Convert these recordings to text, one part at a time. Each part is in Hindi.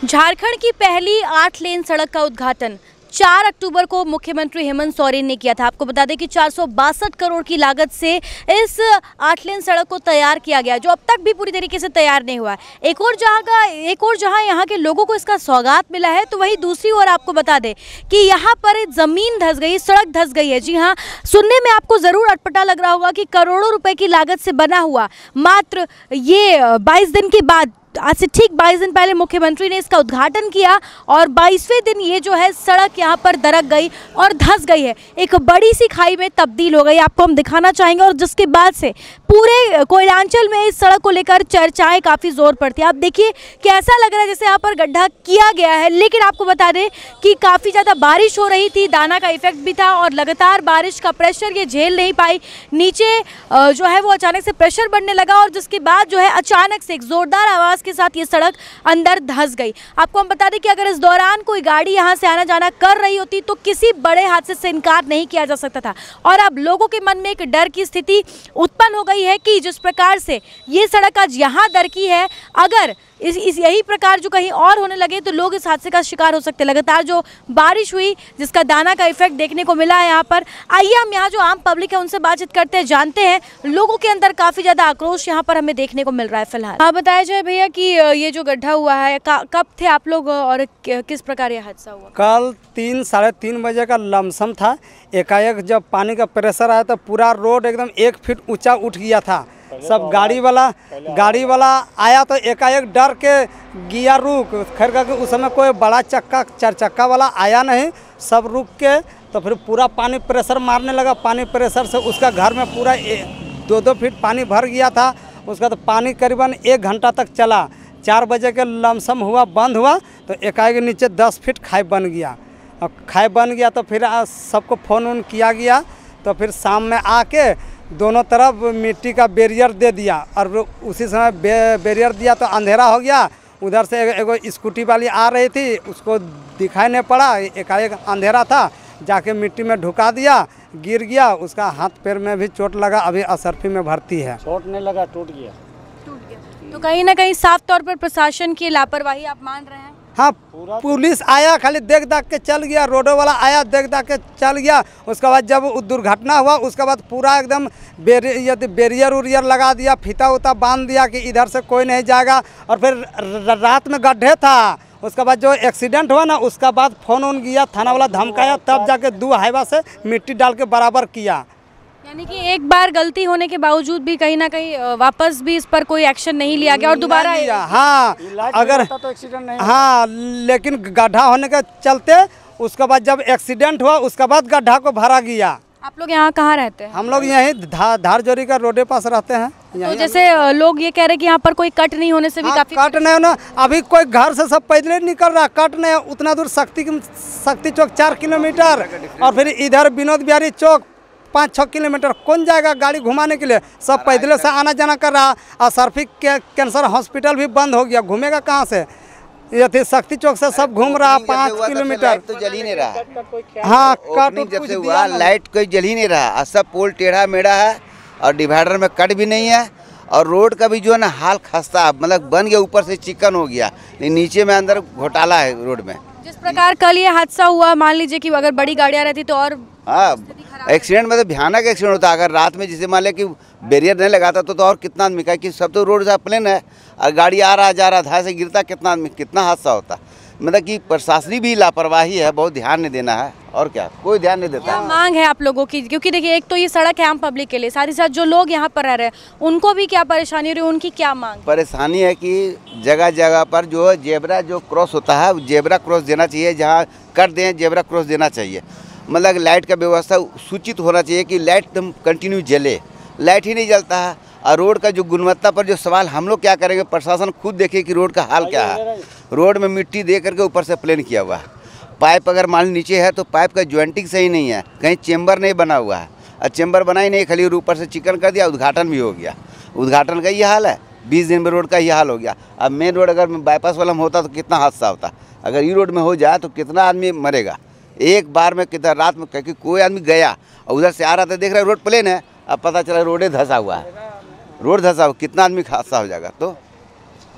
झारखंड की पहली 8 लेन सड़क का उद्घाटन 4 अक्टूबर को मुख्यमंत्री हेमंत सोरेन ने किया था। आपको बता दें कि 462 करोड़ की लागत से इस 8 लेन सड़क को तैयार किया गया, जो अब तक भी पूरी तरीके से तैयार नहीं हुआ है। एक और जहां यहाँ के लोगों को इसका सौगात मिला है, तो वहीं दूसरी ओर आपको बता दें कि यहाँ पर ज़मीन धंस गई, सड़क धंस गई है। जी हाँ, सुनने में आपको ज़रूर अटपटा लग रहा होगा कि करोड़ों रुपए की लागत से बना हुआ मात्र ये 22 दिन के बाद, आज से ठीक 22 दिन पहले मुख्यमंत्री ने इसका उद्घाटन किया और 22वें दिन ये जो है सड़क यहाँ पर दरक गई और धंस गई है, एक बड़ी सी खाई में तब्दील हो गई। आपको हम दिखाना चाहेंगे और जिसके बाद से पूरे कोयलांचल में इस सड़क को लेकर चर्चाएं काफ़ी जोर पड़ती है। आप देखिए कैसा लग रहा है जैसे यहाँ पर गड्ढा किया गया है, लेकिन आपको बता दें कि काफ़ी ज़्यादा बारिश हो रही थी, दाना का इफेक्ट भी था और लगातार बारिश का प्रेशर ये झेल नहीं पाई। नीचे जो है वो अचानक से प्रेशर बढ़ने लगा और जिसके बाद जो है अचानक से एक ज़ोरदार आवाज़ के साथ ये सड़क अंदर धंस गई। आपको हम बता दें कि अगर इस दौरान कोई गाड़ी यहां से आना जाना कर रही होती तो किसी बड़े हादसे से इनकार नहीं किया जा सकता था। और अब लोगों के मन में एक डर की स्थिति उत्पन्न हो गई है कि जिस प्रकार से ये सड़क आज यहां दरकी है, अगर इस यही प्रकार जो कहीं और होने लगे तो लोग इस हादसे का शिकार हो सकते हैं। लगातार जो बारिश हुई जिसका दाना का इफेक्ट देखने को मिला है यहाँ पर। आइए हम यहाँ जो आम पब्लिक है उनसे बातचीत करते हैं, जानते हैं लोगों के अंदर काफ़ी ज़्यादा आक्रोश यहाँ पर हमें देखने को मिल रहा है फिलहाल। हाँ, बताया जाए भैया कि ये जो गड्ढा हुआ है कब थे आप लोग और किस प्रकार ये हादसा हुआ? कल साढ़े 3 बजे का लमसम था। एकाएक जब पानी का प्रेशर आया तो पूरा रोड एकदम 1 फीट ऊंचा उठ गया था। सब गाड़ी वाला आया तो एकाएक डर के गिया रुक। खैर करके उस समय कोई बड़ा चक्का 4 चक्का वाला आया नहीं, सब रुक के तो फिर पूरा पानी प्रेशर मारने लगा। पानी प्रेशर से उसका घर में पूरा 2-2 फीट पानी भर गया था। उसका तो पानी करीबन 1 घंटा तक चला। 4 बजे के लमसम हुआ, बंद हुआ तो एकाएक नीचे 10 फीट खाई बन गया। और खाई बन गया तो फिर सबको फ़ोन किया गया। तो फिर शाम में आके दोनों तरफ मिट्टी का बैरियर दे दिया और उसी समय बैरियर दिया तो अंधेरा हो गया। उधर से एगो स्कूटी वाली आ रही थी, उसको दिखाई नहीं पड़ा, एकाएक अंधेरा था, जाके मिट्टी में ढुका दिया, गिर गया। उसका हाथ पैर में भी चोट लगा, अभी असरफी में भर्ती है। चोट नहीं लगा, टूट गया। तो कहीं ना कहीं साफ तौर पर प्रशासन की लापरवाही आप मान रहे हैं? हाँ, पुलिस आया खाली देख दाख के चल गया, रोडो वाला आया देख दाख के चल गया। उसके बाद जब दुर्घटना हुआ उसके बाद पूरा एकदम बैरियर उरियर लगा दिया, फीता उता बांध दिया कि इधर से कोई नहीं जाएगा। और फिर रात में गड्ढे था, उसके बाद जो एक्सीडेंट हुआ ना उसका बाद फ़ोन किया, थाना वाला धमकाया, तब जाके 2 हाईवा से मिट्टी डाल के बराबर किया। यानी कि एक बार गलती होने के बावजूद भी कहीं ना कहीं वापस भी इस पर कोई एक्शन नहीं लिया गया और दोबारा हाँ, अगर तो एक्सीडेंट नहीं। हाँ, लेकिन गड्ढा होने के चलते उसके बाद जब एक्सीडेंट हुआ उसके बाद गड्ढा को भरा गया। आप लोग यहाँ कहाँ रहते हैं? हम लोग यहीं धारजोरी का रोडे पास रहते हैं। तो जैसे लोग ये कह रहे हैं कि यहाँ पर कोई कट नहीं होने से भी काफी कट नहीं होना, अभी कोई घर से सब पैदल निकल रहा, कट नहीं उतना दूर शक्ति चौक 4 किलोमीटर और फिर इधर विनोद बिहारी चौक 5-6 किलोमीटर कौन जाएगा गाड़ी घुमाने के लिए? सब पैदल से आना जाना कर रहा। और सर्फिक कैंसर हॉस्पिटल भी बंद हो गया, घूमेगा कहाँ से? ये थी शक्ति चौक से सब घूम रहा 5 किलोमीटर। तो जल ही नहीं रहा। हाँ, कट जब से हुआ लाइट कोई जल ही नहीं रहा। सब पोल टेढ़ा मेढ़ा है और डिवाइडर में कट भी नहीं है और रोड का भी जो है ना हाल खस्ता, मतलब बन गया, ऊपर से चिकन हो गया, नीचे में अंदर घोटाला है रोड में। जिस प्रकार कल ये हादसा हुआ, मान लीजिए कि अगर बड़ी गाड़ियाँ रहती तो और हाँ, एक्सीडेंट मतलब भयानक एक्सीडेंट होता। अगर रात में जैसे मान लिया कि बैरियर नहीं लगाता तो और कितना आदमी का, कि सब तो रोड से प्लेन है और गाड़ी आ रहा जा रहा, धार से गिरता, कितना आदमी, कितना हादसा होता। मतलब कि प्रशासनिक भी लापरवाही है, बहुत ध्यान नहीं देना है और क्या, कोई ध्यान नहीं देता। क्या मांग है आप लोगों की? क्योंकि देखिए एक तो ये सड़क है आम पब्लिक के लिए, साथ ही साथ जो लोग यहाँ पर रह रहे हैं उनको भी क्या परेशानी हो रही है, उनकी क्या मांग? परेशानी है कि जगह जगह पर जो जेब्रा जो क्रॉस होता है, जेब्रा क्रॉस देना चाहिए, जहाँ कर दें जेब्रा क्रॉस देना चाहिए। मतलब लाइट का व्यवस्था सूचित होना चाहिए कि लाइट एकदम कंटिन्यू जले, लाइट ही नहीं जलता है। और रोड का जो गुणवत्ता पर जो सवाल, हम लोग क्या करेंगे, प्रशासन खुद देखे कि रोड का हाल क्या है। रोड में मिट्टी दे करके ऊपर से प्लेन किया हुआ है, पाइप अगर मान नीचे है तो पाइप का ज्वाइंटिंग सही नहीं है, कहीं चेम्बर नहीं बना हुआ है और चेम्बर बना ही नहीं, खाली ऊपर से चिकन कर दिया, उद्घाटन भी हो गया। उद्घाटन का ये हाल है, 20 दिन में रोड का ये हाल हो गया। अब मेन रोड अगर बाईपास वाला में होता तो कितना हादसा होता, अगर ये रोड में हो जाए तो कितना आदमी मरेगा एक बार में, कितना रात में, क्योंकि कोई आदमी गया और उधर से आ रहा था, देख रहा है रोड प्लेन है, अब पता चला रोडे धंसा हुआ है, रोड धंसा हुआ, कितना आदमी हादसा हो जाएगा। तो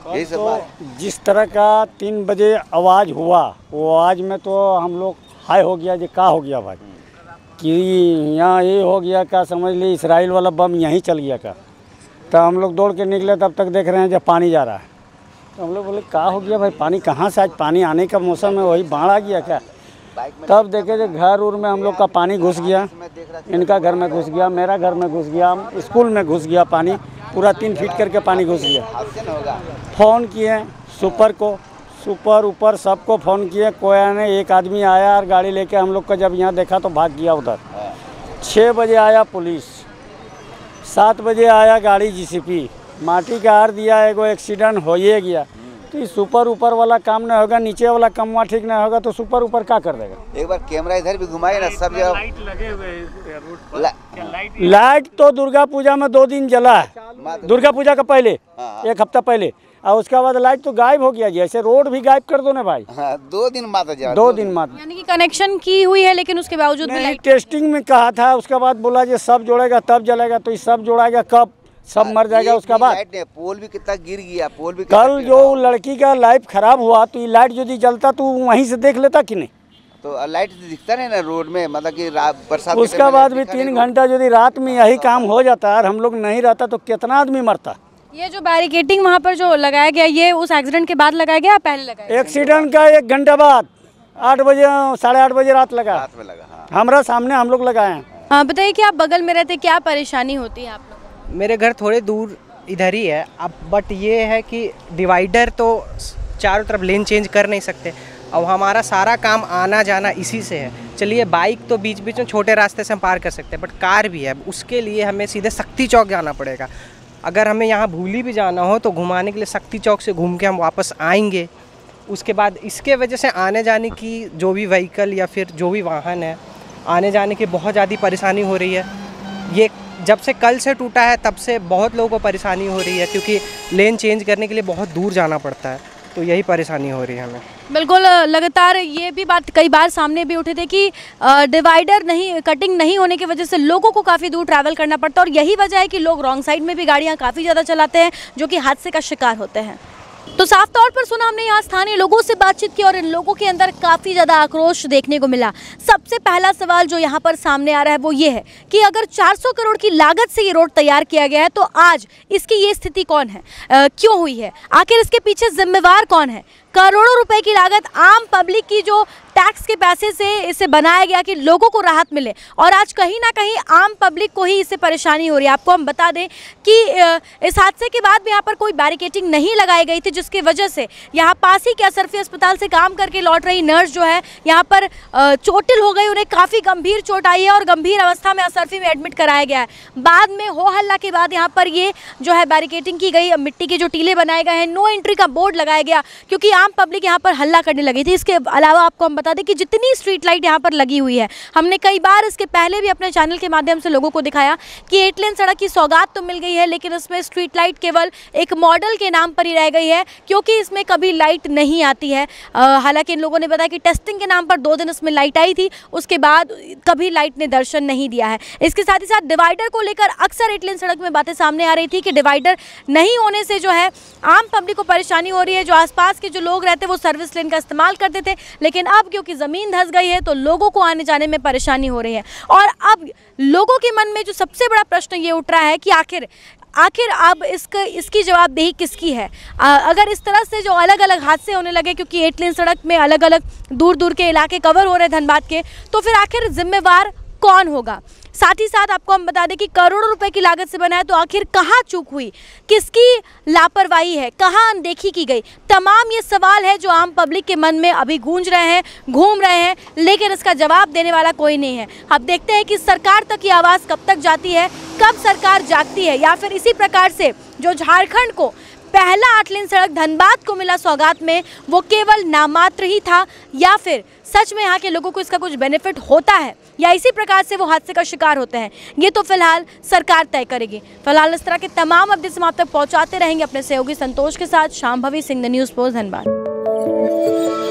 यही सब बात। जिस तरह का 3 बजे आवाज़ हुआ, वो आवाज़ में तो हम लोग हाय हो गया, जो का हो गया भाई, कि यहाँ ये हो गया का, समझ ली इसराइल वाला बम यहीं चल गया का। तो हम लोग दौड़ के निकले, तब तक देख रहे हैं जब पानी जा रहा है। तो हम लोग बोले का हो गया भाई, पानी कहाँ से, आज पानी आने का मौसम है, वही बाढ़ आ गया क्या। तब देखे जो घर उर में हम लोग का पानी घुस गया, इनका घर में घुस गया, मेरा घर में घुस गया, स्कूल में घुस गया पानी, पूरा 3 फीट करके पानी घुस गया। फ़ोन किए सुपर को, सुपर ऊपर सबको फ़ोन किए, कोई नहीं। एक आदमी आया और गाड़ी लेके हम लोग का जब यहाँ देखा तो भाग गया उधर। 6 बजे आया पुलिस, 7 बजे आया गाड़ी जीसीपी, माटी का हार दिया, एगो एक्सीडेंट हो ही गया। तो इस सुपर ऊपर वाला काम नहीं होगा, नीचे वाला काम वहाँ ठीक नहीं होगा, तो सुपर ऊपर क्या कर देगा। एक बार कैमरा इधर भी घुमाए ना, सब जगह लाइट लगे हुए, लाइट तो दुर्गा पूजा में 2 दिन जला है, दुर्गा पूजा का पहले 1 हफ्ता पहले, और उसके बाद लाइट तो गायब हो गया जी। ऐसे रोड भी गायब कर दो ना भाई। 2 दिन माता जा, 2 दिन माता, यानी कि कनेक्शन की हुई है, लेकिन उसके बावजूद भी नहीं, लाइट। टेस्टिंग में कहा था, उसके बाद बोला जी सब जोड़ेगा तब जलेगा, तो ये सब जोड़ाएगा कब, सब मर जाएगा उसके बाद। पोल भी कितना गिर गया, पोल भी कल जो लड़की का लाइफ खराब हुआ, तो ये लाइट यदि जलता तो वहीं से देख लेता कि नहीं। तो लाइट दिखता नहीं ना रोड में, मतलब कि बरसात उसके बाद भी 3 घंटा यदि रात में यही काम हो जाता और हम लोग नहीं रहता तो कितना आदमी मरता। ये जो बैरिकेडिंग वहाँ पर जो लगाया गया, ये उस एक्सीडेंट के बाद लगाया गया, पहले लगाया गया? एक्सीडेंट का 1 घंटा बाद 8 बजे 8:30 बजे रात लगा, हाथ में लगा। हाँ। हमारा सामने हम लोग लगाए हैं। हाँ, बताइए कि आप बगल में रहते, क्या परेशानी होती है आप लोगों को? मेरे घर थोड़े दूर इधर ही है अब, बट ये है कि डिवाइडर तो चारों तरफ लेन चेंज कर नहीं सकते, अब हमारा सारा काम आना जाना इसी से है। चलिए बाइक तो बीच बीच में छोटे रास्ते से हम पार कर सकते हैं, बट कार भी है, उसके लिए हमें सीधे शक्ति चौक जाना पड़ेगा। अगर हमें यहाँ भूली भी जाना हो तो घुमाने के लिए शक्ति चौक से घूम के हम वापस आएंगे। उसके बाद इसके वजह से आने जाने की जो भी व्हीकल या फिर जो भी वाहन है, आने जाने की बहुत ज़्यादा परेशानी हो रही है। ये जब से कल से टूटा है तब से बहुत लोगों को परेशानी हो रही है, क्योंकि लेन चेंज करने के लिए बहुत दूर जाना पड़ता है, तो यही परेशानी हो रही है हमें। बिल्कुल, लगातार ये भी बात कई बार सामने भी उठे थे कि डिवाइडर नहीं, कटिंग नहीं होने की वजह से लोगों को काफ़ी दूर ट्रैवल करना पड़ता है, और यही वजह है कि लोग रॉन्ग साइड में भी गाड़ियाँ काफ़ी ज़्यादा चलाते हैं, जो कि हादसे का शिकार होते हैं। तो साफ तौर पर सुना हमने यहाँ स्थानीय लोगों से बातचीत की, और इन लोगों के अंदर काफ़ी ज़्यादा आक्रोश देखने को मिला। सबसे पहला सवाल जो यहाँ पर सामने आ रहा है वो ये है कि अगर 400 करोड़ की लागत से ये रोड तैयार किया गया है, तो आज इसकी ये स्थिति कौन है, क्यों हुई है, आखिर इसके पीछे जिम्मेवार कौन है। करोड़ों रुपए की लागत आम पब्लिक की जो टैक्स के पैसे से इसे बनाया गया कि लोगों को राहत मिले, और आज कहीं ना कहीं आम पब्लिक को ही इससे परेशानी हो रही है। आपको हम बता दें कि इस हादसे के बाद भी यहाँ पर कोई बैरिकेडिंग नहीं लगाई गई थी, जिसकी वजह से यहाँ पास ही के असरफी अस्पताल से काम करके लौट रही नर्स जो है यहाँ पर चोटिल हो गई, उन्हें काफ़ी गंभीर चोट आई है और गंभीर अवस्था में असरफी में एडमिट कराया गया है। बाद में हो हल्ला के बाद यहाँ पर ये जो है बैरिकेडिंग की गई, मिट्टी के जो टीले बनाए गए हैं, नो एंट्री का बोर्ड लगाया गया, क्योंकि आम पब्लिक यहाँ पर हल्ला करने लगी थी। इसके अलावा आपको हम बता दें कि जितनी स्ट्रीट लाइट यहाँ पर लगी हुई है, हमने कई बार इसके पहले भी अपने चैनल के माध्यम से लोगों को दिखाया कि 8 लेन सड़क की सौगात तो मिल गई है, लेकिन इसमें स्ट्रीट लाइट केवल एक मॉडल के नाम पर ही रह गई है, क्योंकि इसमें कभी लाइट नहीं आती है। हालांकि इन लोगों ने बताया कि टेस्टिंग के नाम पर 2 दिन इसमें लाइट आई थी, उसके बाद कभी लाइट ने दर्शन नहीं दिया है। इसके साथ ही साथ डिवाइडर को लेकर अक्सर 8 लेन सड़क में बातें सामने आ रही थी कि डिवाइडर नहीं होने से जो है आम पब्लिक को परेशानी हो रही है। जो आसपास के जो लोग रहते वो सर्विस लेन का इस्तेमाल करते थे, लेकिन अब क्योंकि ज़मीन धंस गई है तो लोगों को आने जाने में परेशानी हो रही है। और अब लोगों के मन में जो सबसे बड़ा प्रश्न ये उठ रहा है कि आखिर अब इसकी जवाबदेही किसकी है। अगर इस तरह से जो अलग अलग हादसे होने लगे, क्योंकि 8 लेन सड़क में अलग अलग दूर दूर के इलाके कवर हो रहे धनबाद के, तो फिर आखिर जिम्मेवार कौन होगा। साथ ही साथ आपको हम बता दें कि करोड़ों रुपए की लागत से बना है, तो आखिर कहाँ चूक हुई, किसकी लापरवाही है, कहाँ अनदेखी की गई। तमाम ये सवाल है जो आम पब्लिक के मन में अभी गूंज रहे हैं, घूम रहे हैं, लेकिन इसका जवाब देने वाला कोई नहीं है। अब देखते हैं कि सरकार तक ये आवाज़ कब तक जाती है, कब सरकार जागती है, या फिर इसी प्रकार से जो झारखंड को पहला 8 लेन सड़क धनबाद को मिला सौगात में, वो केवल नामात्र ही था, या फिर सच में यहाँ के लोगों को इसका कुछ बेनिफिट होता है, या इसी प्रकार से वो हादसे का शिकार होते हैं, ये तो फिलहाल सरकार तय करेगी। फिलहाल इस तरह के तमाम अपडेट्स हम आप तक पहुँचाते रहेंगे अपने सहयोगी संतोष के साथ। Shambhavi Singh, news post, Dhanbad.